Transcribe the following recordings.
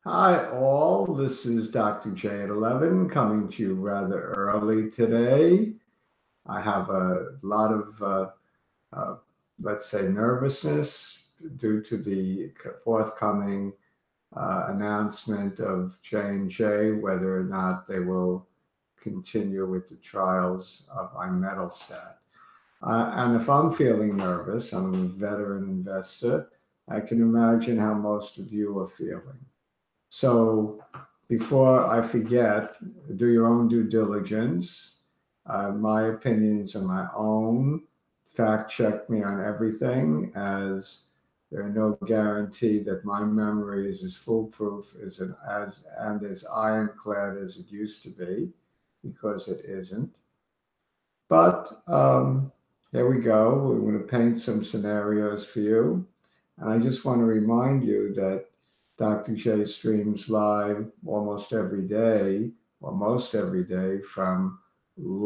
Hi, all. This is Dr. J at 11 coming to you rather early today. I have a lot of, uh, let's say, nervousness due to the forthcoming announcement of J&J, whether or not they will continue with the trials of imetelstat. And if I'm feeling nervous, I'm a veteran investor, I can imagine how most of you are feeling. So before I forget, do your own due diligence. My opinions are my own. Fact check me on everything, as there are no guarantee that my memory is as foolproof and as ironclad as it used to be, because it isn't. But here we go. We're going to paint some scenarios for you. And I just want to remind you that Dr. J streams live almost every day, or most every day, from Long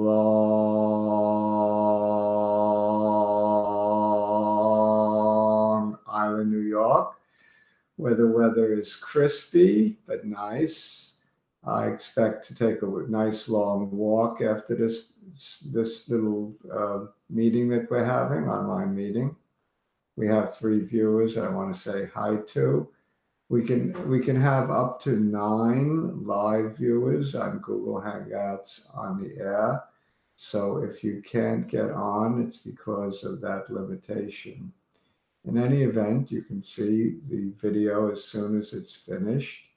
Island, New York, where the weather is crispy but nice. I expect to take a nice long walk after this little meeting that we're having, online meeting. We have 3 viewers I want to say hi to. We can have up to 9 live viewers on Google Hangouts on the air. So if you can't get on, it's because of that limitation. In any event, you can see the video as soon as it's finished.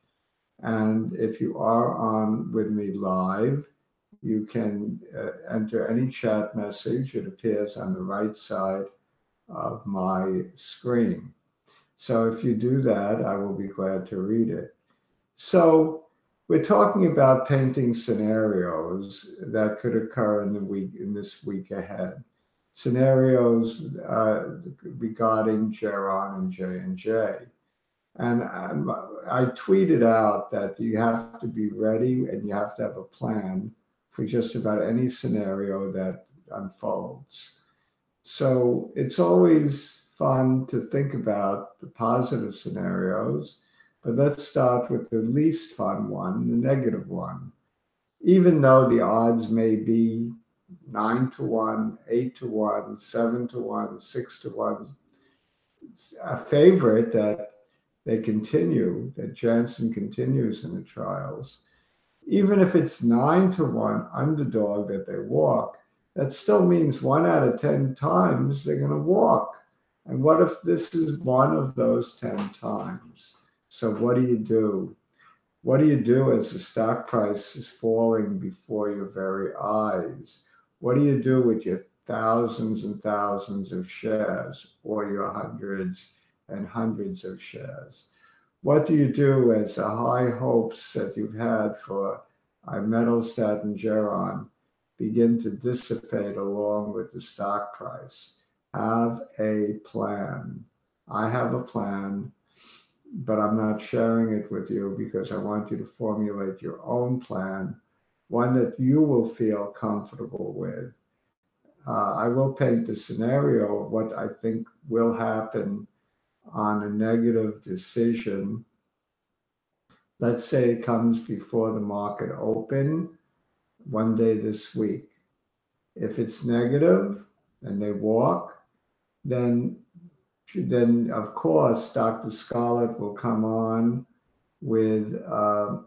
And if you are on with me live, you can enter any chat message. It appears on the right side of my screen. So if you do that, I will be glad to read it. So we're talking about painting scenarios that could occur in this week ahead. Scenarios regarding Geron and J&J. And I tweeted out that you have to be ready and you have to have a plan for just about any scenario that unfolds. So it's always fun to think about the positive scenarios, but let's start with the least fun one, the negative one. Even though the odds may be 9 to 1, 8 to 1, 7 to 1, 6 to 1, a favorite that that Janssen continues in the trials. Even if it's 9 to 1 underdog that they walk, that still means 1 out of 10 times they're going to walk. And what if this is one of those 10 times? So what do you do? What do you do as the stock price is falling before your very eyes? What do you do with your thousands and thousands of shares, or your hundreds and hundreds of shares? What do you do as the high hopes that you've had for imetelstat and Geron begin to dissipate along with the stock price? Have a plan. I have a plan, but I'm not sharing it with you because I want you to formulate your own plan, one that you will feel comfortable with. I will paint the scenario of what I think will happen on a negative decision. Let's say it comes before the market open one day this week. If it's negative and they walk, then of course Dr. Scarlett will come on with a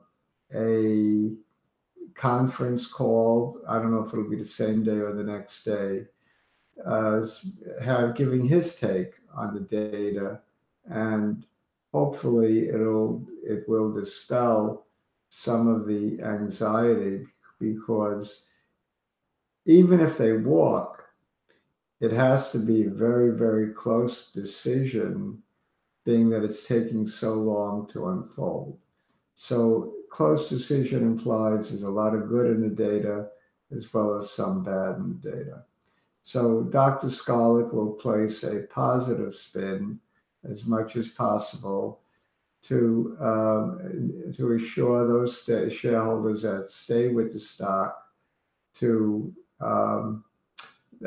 conference call. I don't know if it'll be the same day or the next day, giving his take on the data, and hopefully it will dispel some of the anxiety, because even if they walk, it has to be a very, very close decision, being that it's taking so long to unfold. So close decision implies there's a lot of good in the data as well as some bad in the data. So Dr. Scarlett will place a positive spin as much as possible to assure those shareholders that stay with the stock to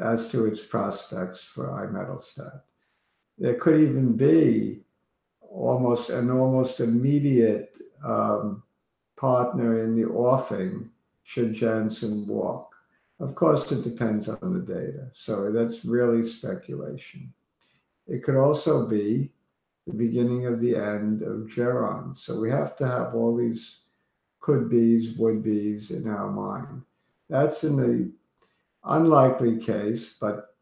as to its prospects for imetelstat. There could even be almost immediate partner in the offing should Janssen walk. Of course, it depends on the data. So that's really speculation. It could also be the beginning of the end of Geron. So we have to have all these could be's, would be's in our mind. That's in the unlikely case, but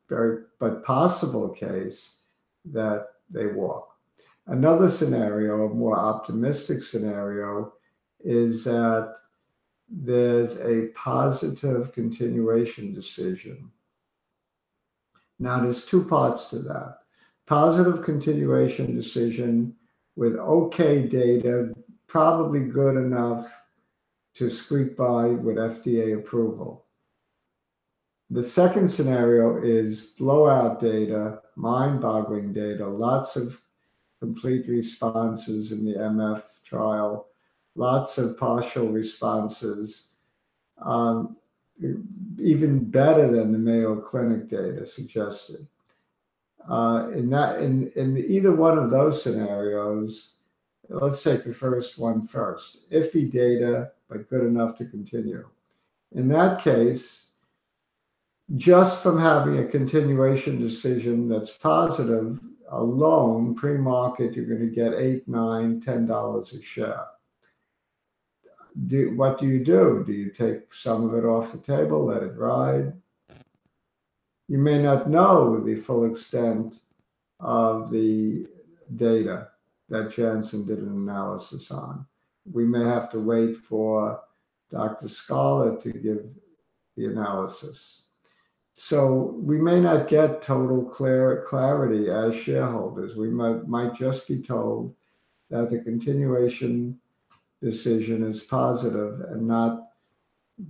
possible case that they walk. Another scenario, a more optimistic scenario, is that there's a positive continuation decision. Now, there's two parts to that. Positive continuation decision with okay data, probably good enough to squeak by with FDA approval. The second scenario is blowout data, mind-boggling data, lots of complete responses in the MF trial, lots of partial responses, even better than the Mayo Clinic data suggested. In either one of those scenarios, let's take the first one first. Iffy data, but good enough to continue. In that case, just from having a continuation decision that's positive alone, pre-market, you're going to get $8, $9, $10 a share. What do you do? Do you take some of it off the table, let it ride? You may not know the full extent of the data that Janssen did an analysis on. We may have to wait for Dr. Scarlett to give the analysis. So we may not get total clarity as shareholders. We might just be told that the continuation decision is positive and not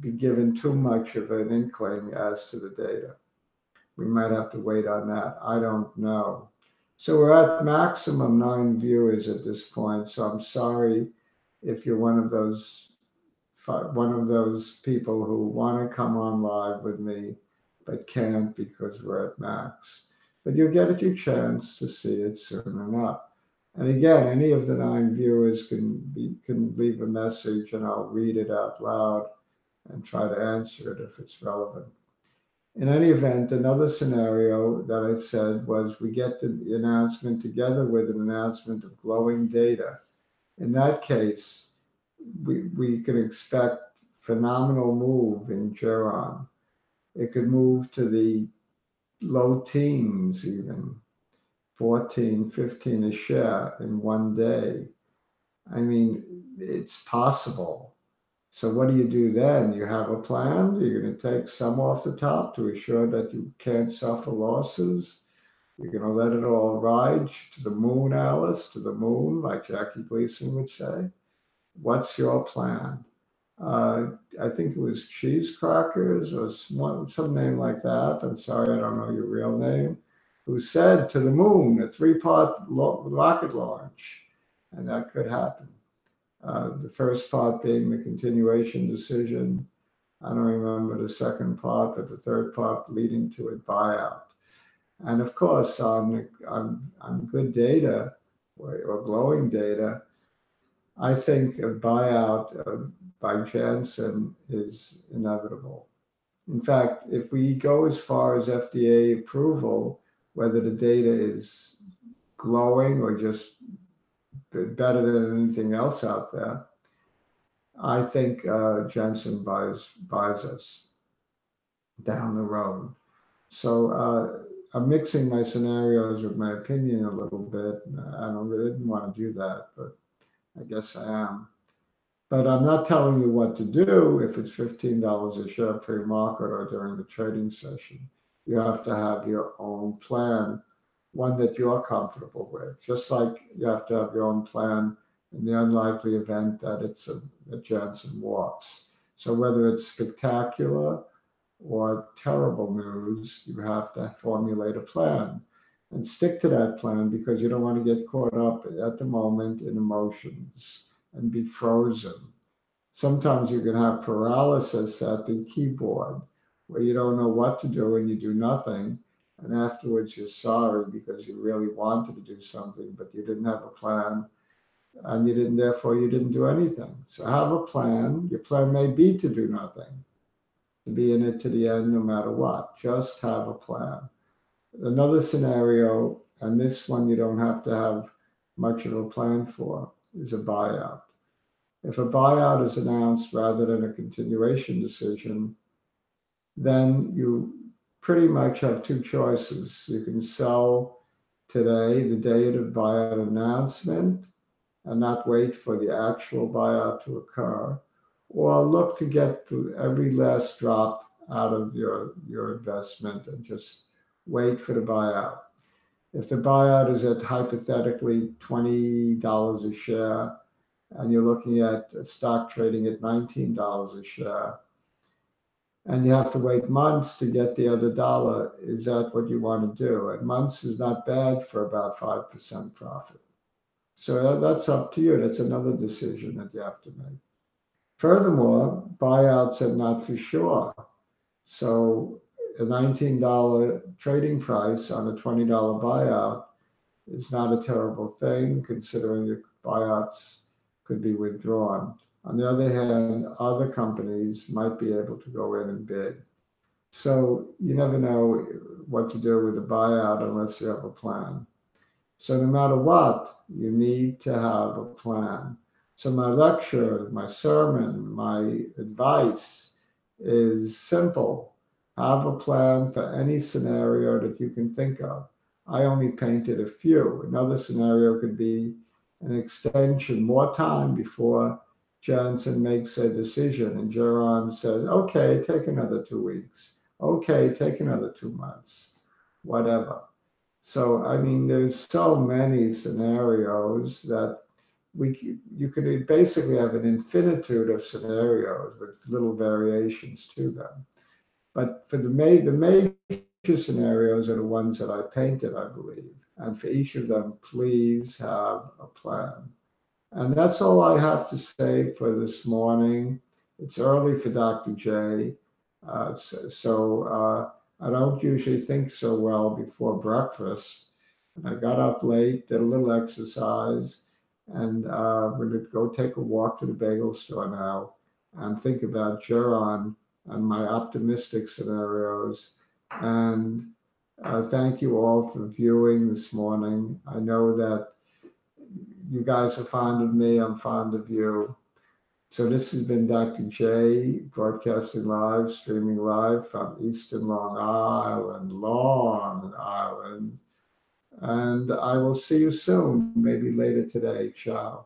be given too much of an inkling as to the data. We might have to wait on that. I don't know. So we're at maximum 9 viewers at this point. So I'm sorry if you're one of those people who want to come on live with me but can't because we're at max. But you'll get your chance to see it soon enough. And again, any of the 9 viewers can leave a message and I'll read it out loud and try to answer it if it's relevant. In any event, another scenario that I said was we get the announcement together with an announcement of glowing data. In that case, we can expect phenomenal move in Geron. It could move to the low teens even, 14, 15 a share in one day. I mean, it's possible. So what do you do then? You have a plan? You're going to take some off the top to assure that you can't suffer losses? You're going to let it all ride to the moon, Alice, to the moon, like Jackie Gleason would say? What's your plan? I think it was Cheese Crackers or some name like that. I'm sorry, I don't know your real name. Who said to the moon, a 3-part rocket launch, and that could happen. The first part being the continuation decision. I don't remember the second part, but the third part leading to a buyout. And of course, on good data or glowing data, I think a buyout by Janssen is inevitable. In fact, if we go as far as FDA approval, whether the data is glowing or just better than anything else out there, I think Janssen buys us down the road. So I'm mixing my scenarios with my opinion a little bit. I didn't want to do that, but I guess I am. But I'm not telling you what to do if it's $15 a share pre-market or during the trading session. You have to have your own plan, one that you're comfortable with, just like you have to have your own plan in the unlikely event that that Janssen walks. So whether it's spectacular or terrible news, you have to formulate a plan and stick to that plan because you don't want to get caught up at the moment in emotions and be frozen. Sometimes you can have paralysis at the keyboard where you don't know what to do and you do nothing. And afterwards you're sorry because you really wanted to do something, but you didn't have a plan and therefore you didn't do anything. So have a plan. Your plan may be to do nothing, to be in it to the end no matter what. Just have a plan. Another scenario, and this one you don't have to have much of a plan for, is a buyout. If a buyout is announced rather than a continuation decision, then you pretty much have two choices. You can sell today, the day of the buyout announcement, and not wait for the actual buyout to occur, or look to get every last drop out of your investment and just wait for the buyout. If the buyout is at hypothetically $20 a share, and you're looking at a stock trading at $19 a share, and you have to wait months to get the other dollar, is that what you want to do? And months is not bad for about 5% profit. So that's up to you. That's another decision that you have to make. Furthermore, buyouts are not for sure. So a $19 trading price on a $20 buyout is not a terrible thing, considering your buyouts could be withdrawn. On the other hand, other companies might be able to go in and bid. So you never know what to do with a buyout unless you have a plan. So no matter what, you need to have a plan. So my lecture, my sermon, my advice is simple. Have a plan for any scenario that you can think of. I only painted a few. Another scenario could be an extension, more time before Johnson makes a decision and Geron says, okay, take another 2 weeks. Okay, take another 2 months, whatever. So, I mean, there's so many scenarios that you could basically have an infinitude of scenarios with little variations to them. But for the major scenarios are the ones that I painted, I believe. And for each of them, please have a plan. And that's all I have to say for this morning. It's early for Dr. J. I don't usually think so well before breakfast. And I got up late, did a little exercise, and we're going to go take a walk to the bagel store now and think about Geron and my optimistic scenarios. And thank you all for viewing this morning. I know that you guys are fond of me, I'm fond of you. So this has been Dr. J, broadcasting live, streaming live from Eastern Long Island. And I will see you soon, maybe later today. Ciao.